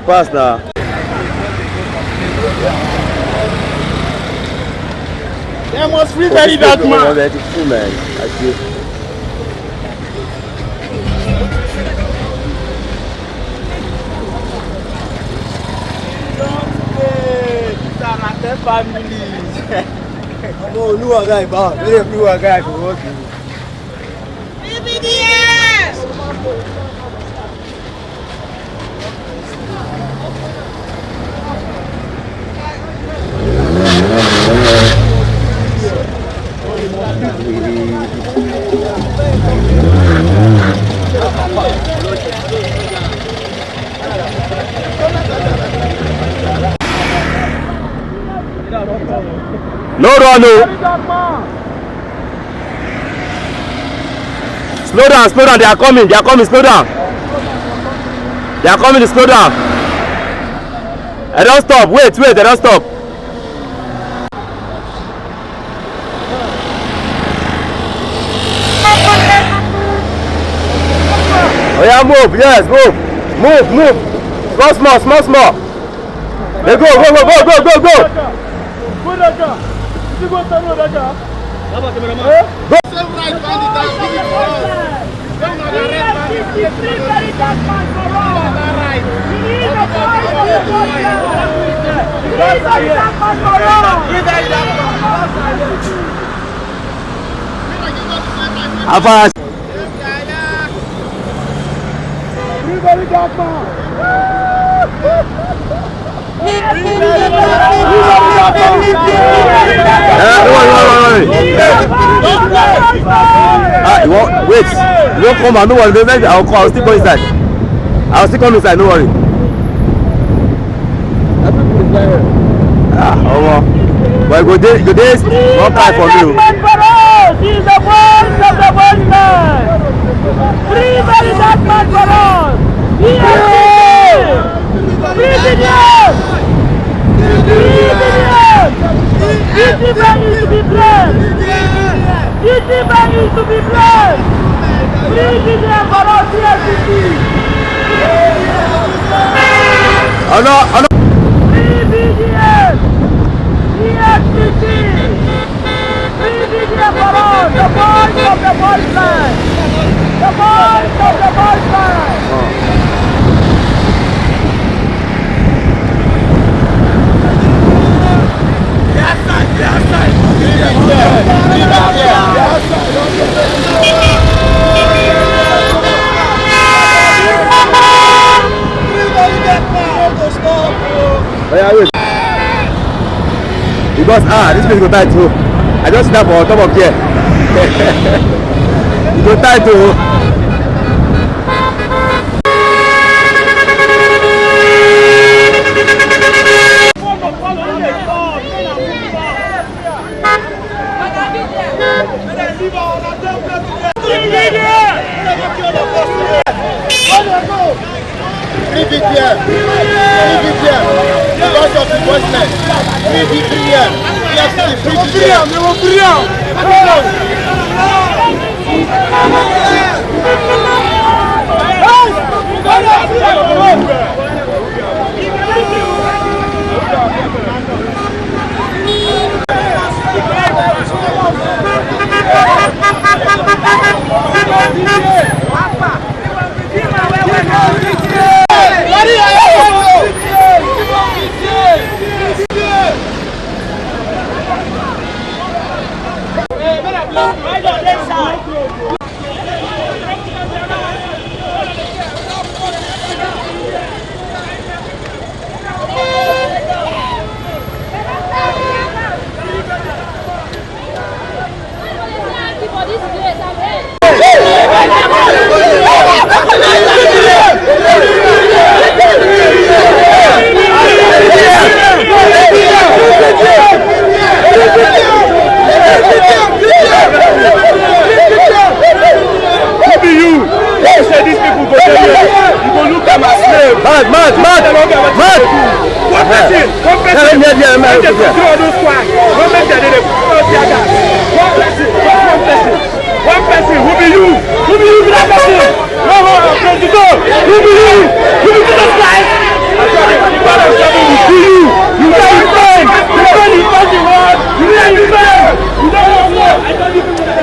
Pass now. They must free Verydarkman. That's true, man. I see. Oh, new guy, boss. Very new guy to work. No run, no. Slow down, they are coming, slow down. They are coming, slow down. I don't stop, wait, I don't stop. Oh yeah, move, yes, move. Small. Let's go. Wait, you won't come out, no worry, I'll still go inside. I'll still come inside, no worry. But go there, one time for me. He is the voice of the voiceless. Free Verydarkman for us. EFCC. Free VDM. EFCC is to be blessed. EFCC is to be blessed. Free VDM for us, EFCC. Free VDM. EFCC. Free VDM for us. The voice of the voiceless. The voice of the voiceless. Because this place go tight too. I just sit down for top of here. You go tight too. Because of the voiceless, free VDM, free VDM. One person, who be you? Who be you, that person? No, President, who be you? Who be Jesus Christ? I said, the God of heaven will see you. You know you burn. You know you burn the world. You know you burn. You know you burn. I told you people that just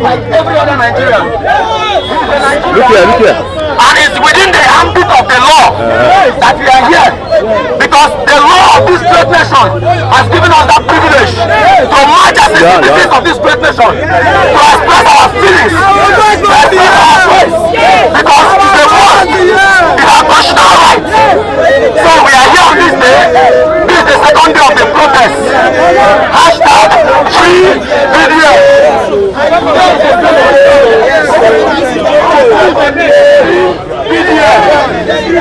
like every other Nigerian. Look here. And it's within the ambit of the law that we are here. Because the law of this great nation has given us that privilege to march as the citizens of this great nation, to express our feelings, to express our voice. Because it's a must. We have national rights. So we are here on this day. This is the second day of the protest. Hashtag free VDM.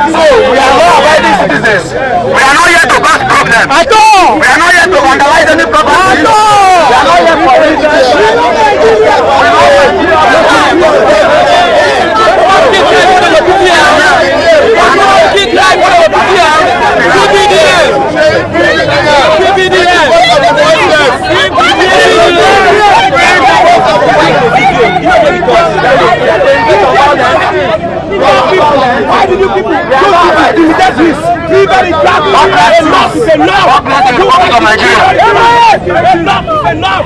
So we are law-abiding citizens. We are not here to cause problems. At all. We are not here to vandalize any property. At all. We are not here for why did you people intimidate this? Even if that enough is enough. Enough is enough.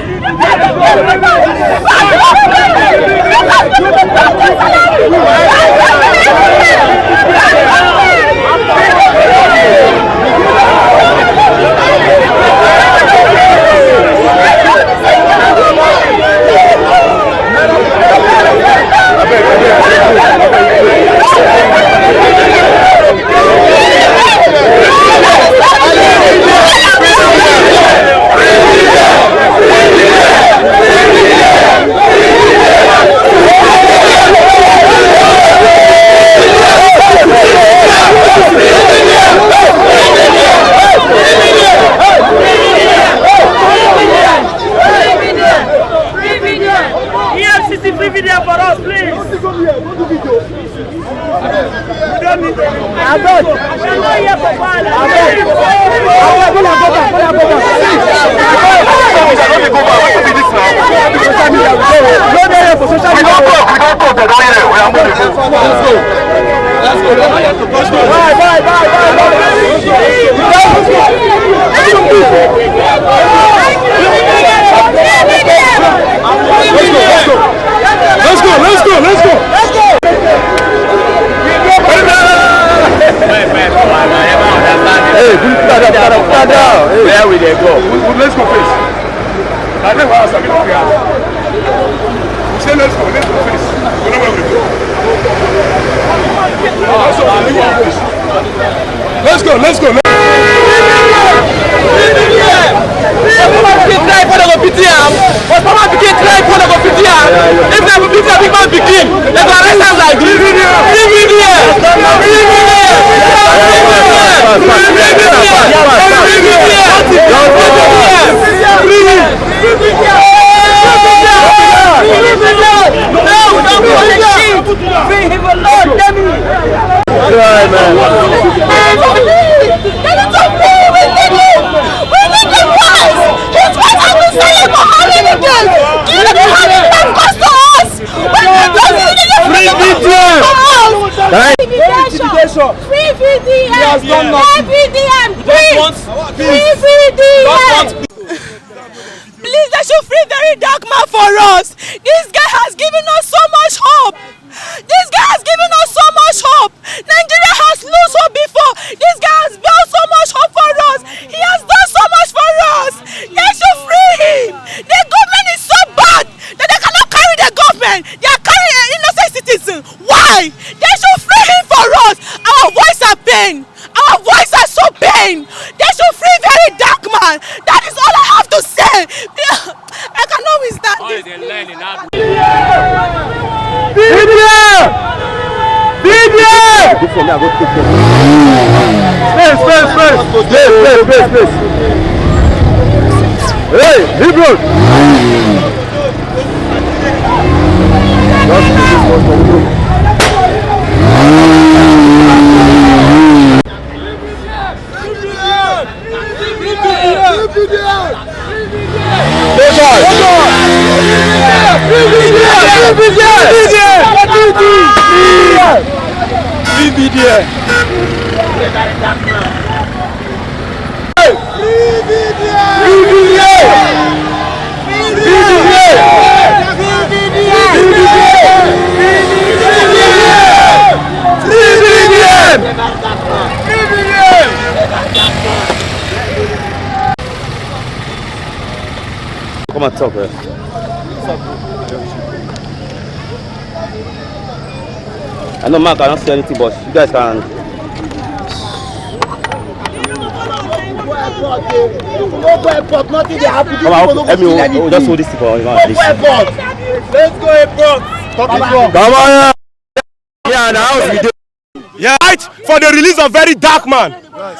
EFCC free video for us, please. We don't need to. I don't. I'm not here for violence. Let's go. Say let's go finish. We know where we go. Let's go. Free VDM! VDM! Free VDM! Please, they should free Verydarkman for us. This guy has given us so much hope. Nigeria has lost hope before. This guy has built so much hope for us. He has done so much for us. They should free him. The government is so bad that they cannot carry the government. They are carrying an innocent citizen. Why? They should free him for us. Our voices are pain. Our voices are so pain. They should free Verydarkman. That is all I have to say. I cannot withstand this. VDM! Good for me, I go take Space. Hey, leave road. Just this one for you. Come on, talk, man. I know Mark, I don't see anything, but you guys can. Nothing they have to do. Come on, let me just hold this for you. Let's go airport. Come on. Yeah, now we do. Yeah, right for the release of Verydarkman.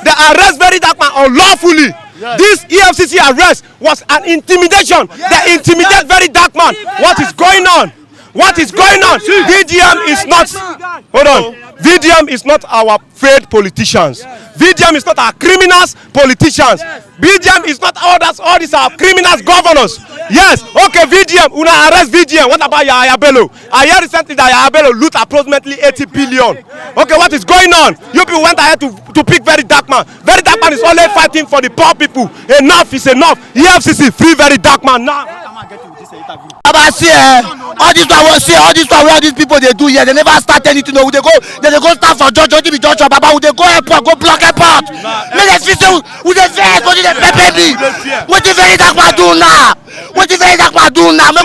They arrest Verydarkman unlawfully. This EFCC arrest was an intimidation. They intimidate Verydarkman. What is going on? VDM is not. Hold on. VDM is not our failed politicians. VDM is not our criminals politicians. VDM is not all these are criminals governors. Yes, okay, VDM, una arrest VDM. What about Yahya Bello? I heard recently that Yahya Bello loot approximately 80 billion. Okay, what is going on? You people went ahead to pick Verydarkman. Verydarkman is only fighting for the poor people. Enough is enough. EFCC, free Verydarkman now. All these people they do here, they never start anything. No, they go start for George Baba. They go airport, go block airport. Make us feel with the face, what did they pay me? What did Verydarkman do now? Make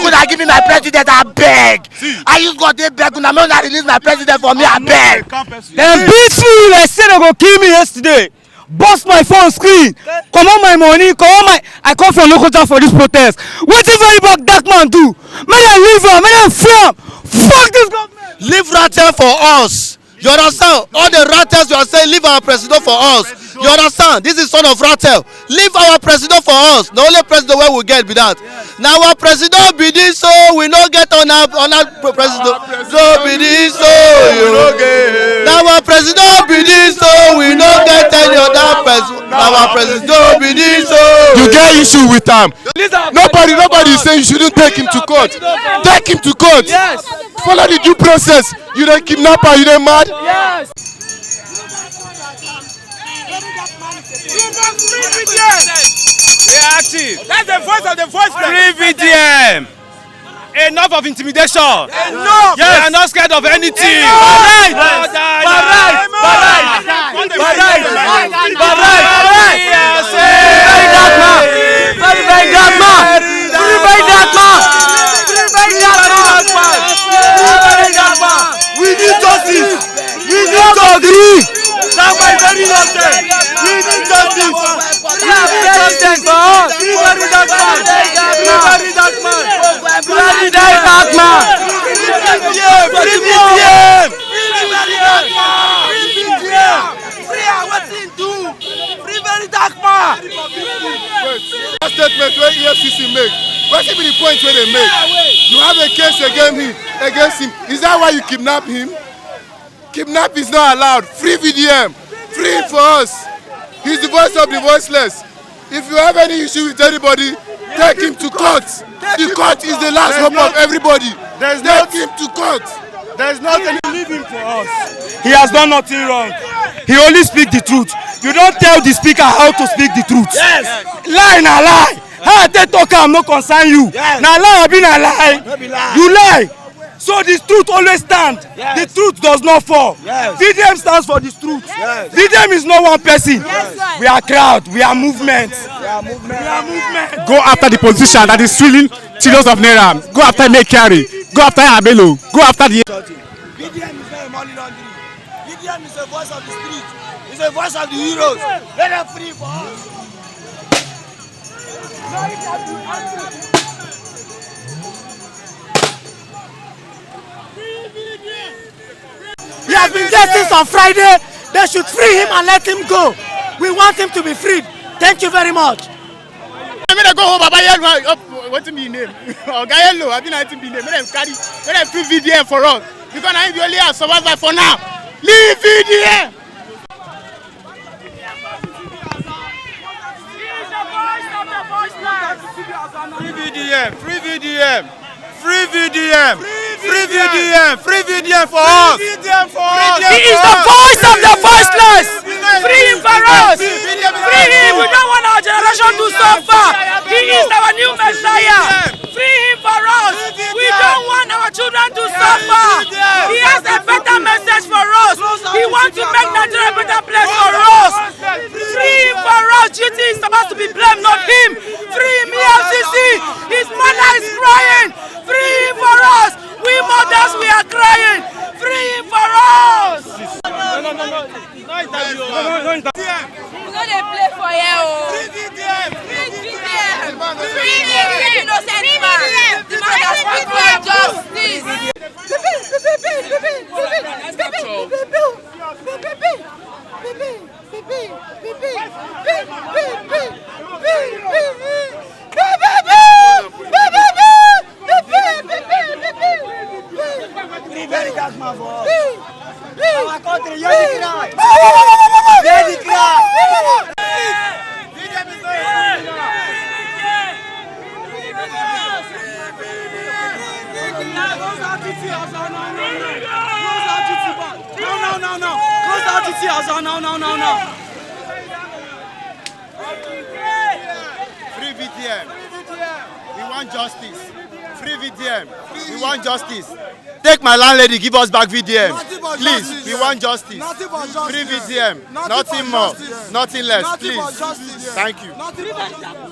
una give me my president, I beg. I use God they beg una, make una release my president for me, I beg. Them beat me, they said they go kill me yesterday. Bust my phone screen, come on my money, I come from Lokoja for this protest. What did Verydarkman do? May I leave her, may I free. Fuck this government. Leave Rattle for us. You understand? All the Rattles you are saying, leave our president for us. You understand? This is son of Rattle. Leave our president for us. The only president where we get be that. Now our president be this, so we no get on our president. So be this, so you no get. Now our president be this, so we no get any other president. Now our president be this, so you get issue with him. Nobody is saying you shouldn't take him to court. Take him to court. Yes. Follow the due process. You don't kidnapper, you don't mad? Yes. They are active. That's the voice of the voiceless. Free VDM. Enough of intimidation. Enough. Yes. They are not scared of anything. VDM! Free wetin do? Free Verydarkman! That statement where EFCC make, what be the point where they make? You have a case against him. Is that why you kidnap him? Kidnap is not allowed. Free VDM. Free for us. He's the voice of the voiceless. If you have any issue with anybody, take him to court. The court is the last hope of everybody. Take him to court. There's nothing living for us. He has done nothing wrong. He only speaks the truth. You don't tell the speaker how to speak the truth. Yes. Lie na lie. How they talk am no concern you. Yes. Na lie be na lie. No be lie. You lie. So the truth always stand. Yes. The truth does not fall. Yes. VDM stands for the truth. Yes. VDM is not one person. Yes. We are crowd. We are movement. We are movement. We are movement. Go after the politician that is stealing trillions of naira. Go after Make Carry. Go after Abelo. Go after the. VDM is not a money laundering. VDM is a voice of the street. It's a voice of the heroes. Let them free for us. He has been there since on Friday. They should free him and let him go. We want him to be freed. Thank you very much. I'm gonna go home, Baba Yellow. What's my name? Gayello. I've been writing the name. Let them carry. Let them free VDM for us. Because I'm the only survivor for now. Leave VDM. Free VDM. Free VDM. Free VDM. Free VDM. Free VDM for us. Free VDM for us. He is the voice of the voiceless. Free him for us. Free him. We don't want our generation to suffer. He is our new Messiah. Free him for us. We don't want our children to suffer. He has a better message for us. He wants to make Nigeria a better place for us. Free him for us. Duty is supposed to be blamed, not him. Free him, EFCC. His mother is crying. Free him for us. We mothers, we are crying. Free him for us. We no dey play for here o. Free VDM. Free VDM. Free VDM. Innocent man. The man that fight for justice. Free Verydarkman for us. Our country, hear the cry. Hear the cry. No. Free VDM. We want justice. Free VDM. We want justice. Take my landlady, give us back VDM. Please, justice. we want justice. Nothing but justice. Free VDM. Nothing Nothing but more. justice. Nothing less. Nothing Please. but justice. Thank you. Nothing but justice.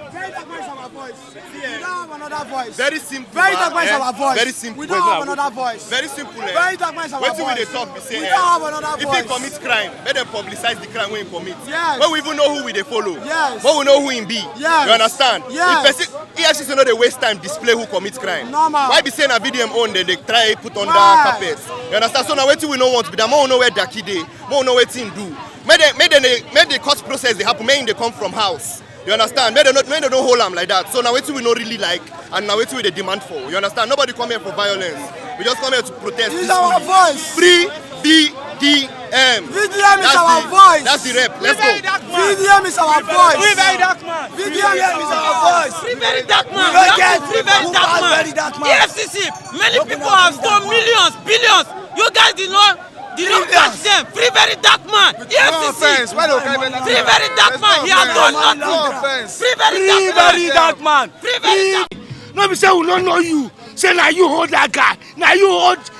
Verydarkman is our voice. We don't have another voice. Very simple. Verydarkman is our voice. Very simple. We don't have another voice. Very simple. Verydarkman is our Wetin we voice. dey talk be say We don't have another if voice. he commit crime, make them publicize the crime wey he commit. Yes. When we even know who we dey follow. Yes. When we know who he be. Yes. You understand? Yes. If person EFCC no dey waste time display who commit crime. Normal. Why be say na VDM own they try put under Why? carpet? You understand? So now wetin we no want be that more we know where Daki dey, more we know wetin do. Make the court process dey happen. Make they come from house. You understand? Make they don't hold them like that. So now wetin we no really like, and now wetin we dey demand for. You understand? Nobody come here for violence. We just come here to protest. This is our voice. Free VDM. VDM is our voice. That's the rep. Let's go. VDM is our voice. Free Verydarkman. VDM is our voice. Free Verydarkman. We don't get Free Verydarkman. EFCC. Many people have stolen millions, billions. You guys did not catch them. Free Verydarkman. EFCC. Free Verydarkman. He has done nothing. Free Verydarkman. Free Verydarkman. No be say we don't know you. Say now you hold that guy. Now you hold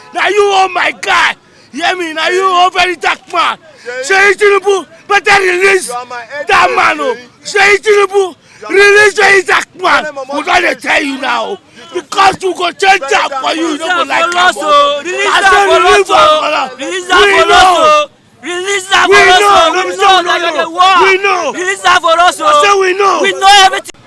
my guy. Hear me? Now you hold Verydarkman. Say Tinubu, better release that man. Say Tinubu, release Verydarkman. We gotta tell you now. Because we go change that for you. You don't go like that. Release that for us. Release that for us. Release that for us. We know. Release that for us. We know everything.